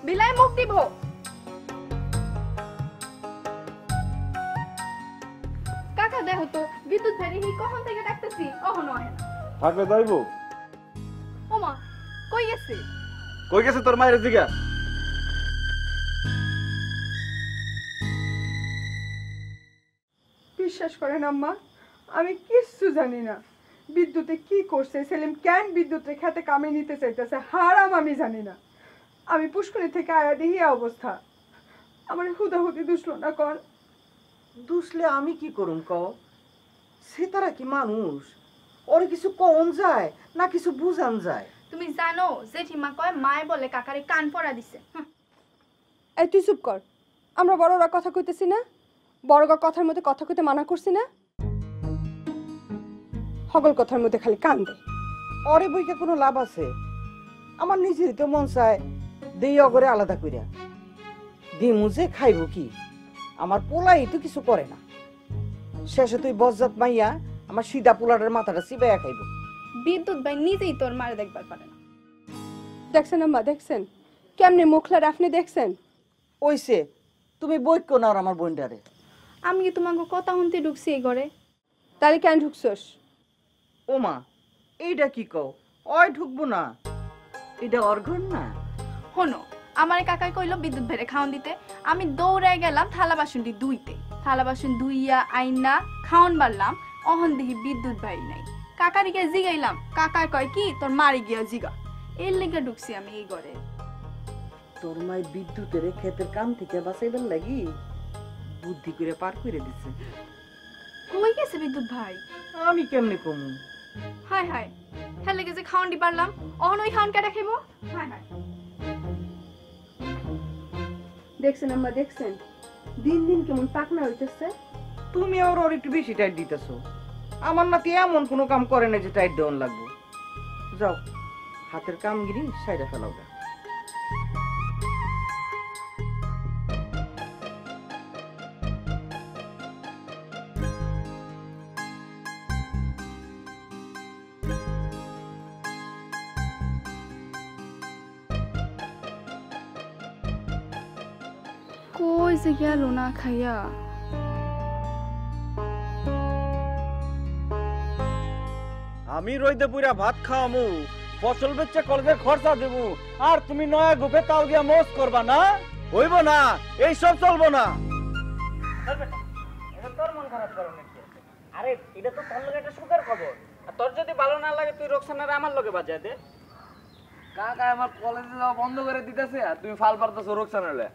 বিলাই মুখ দিব। কাকা দেখো তো বিদ্যুৎ ভাই কখন থেকে ডাকতেছি অহনো আহে না। থাকলে যাইবো। ওমা কই গেছে? কই গেছে তোর মায়ের জিগা? বিশ্বাস করেন আম্মা, আমি কিচ্ছু জানি না। বিদ্যুতে কি করছে সেলিম, কেন বিদ্যুতের খেতে কামে নিতে চাইতেছে, হারাম আমি জানি না। আমি পুষ্করি থেকে আয়া দেখি অবস্থা, আমার হুদাহুদি দুষলো না কর। দুষলে আমি কি করুম কও? সে তারা কি মানুষ? ওর কিছু কম যায় না কিছু বুঝান যায়? তুমি জানো জেঠিমা কয় মায়ে বলে কাকারে কান পড়া দিছে। এই তুই চুপ কর, আমরা বড়রা কথা কইতেছি না? বড়গা কথার মধ্যে কথা কইতে মানা করছি না? হগল কথার মধ্যে খালি কান দেয়। ওরে বইকে কোনো লাভ আছে? আমার নিজেরই তো মন চায় দেই অগরে আলাদা কইরা দিমু, যে খাইব কি? আমার পোলাই তো কিছু করে না, শেষে তুই বজ্জাত মাইয়া আমার সিধা পোলাটার মাথাটা চিবাইয়া খাইব। বিদ্যুৎ ভাই নিজেই তোর মারে দেখবার পারে না। দেখছেন আম্মা, দেখছেন কেমনে মুখলার, আপনি দেখছেন? ওইছে তুমি বইক্য না আমার বোনটারে। আমি কি তোমাকে কথা শুনতে ঢুকছি এই ঘরে? তাহলে কেন ঢুকছস? ও মা, এইটা কি কও? ওই ঢুকবো না, এটা অর্ঘন না। হনো আমার কাকাই কইলো বিদ্যুৎ ভাইরে খাওয়ান দিতে, আমি দৌড়ায় গেলাম থালা বাসনটি ধুইতে। থালা বাসন ধুইয়া আইনা খাওয়ান বাড়লাম, অহন দেখি বিদ্যুৎ ভাই নাই। কাকারিকে জিগাইলাম, কাকা কয় কি তোর মারি গিয়া জিগা। এর লেগে ঢুকছি আমি এই ঘরে। তোর মাই বিদ্যুতের ক্ষেতের কাম থেকে বাঁচাইবার লাগি বুদ্ধি করে পার করে দিছে। কই গেছে বিদ্যুৎ ভাই? আমি কেমনে কমু? হায় হায়, হ্যাঁ লেগে যে খাওয়ান দি পারলাম, অহন ওই খাওয়ান কেটে খাইবো? হায় হায়। দেখছেন আম্মা, দেখছেন দিন দিন কেমন পাকনা হইতেছে। তুমি ওর একটু বেশি টাইট দিতেছো। আমার নাতি এমন কোনো কাম করে না যে টাইট দেওয়ান লাগবো। যাও হাতের কামগিরি সাইডা ফেলাও গা। কই যে গেল না খাইয়া? আমি রইতে পুরা ভাত খাওয়ামু, ফসল বেচে কলেজের খরচা দেবো, আর তুমি নয়া গোপে তাও দিয়া মোজ করবা না? হইব না, এই সব চলবো না। তোর মন খারাপ করো নাকি? আরে এটা তো তোর লগে একটা সুখের খবর। আর তোর যদি ভালো না লাগে তুই রোকসানারে আমার লগে বাজায় দে। কাকা আমার কলেজে যাওয়া বন্ধ করে দিতেছে আর তুমি ফাল পারতেছো রোকসানারে।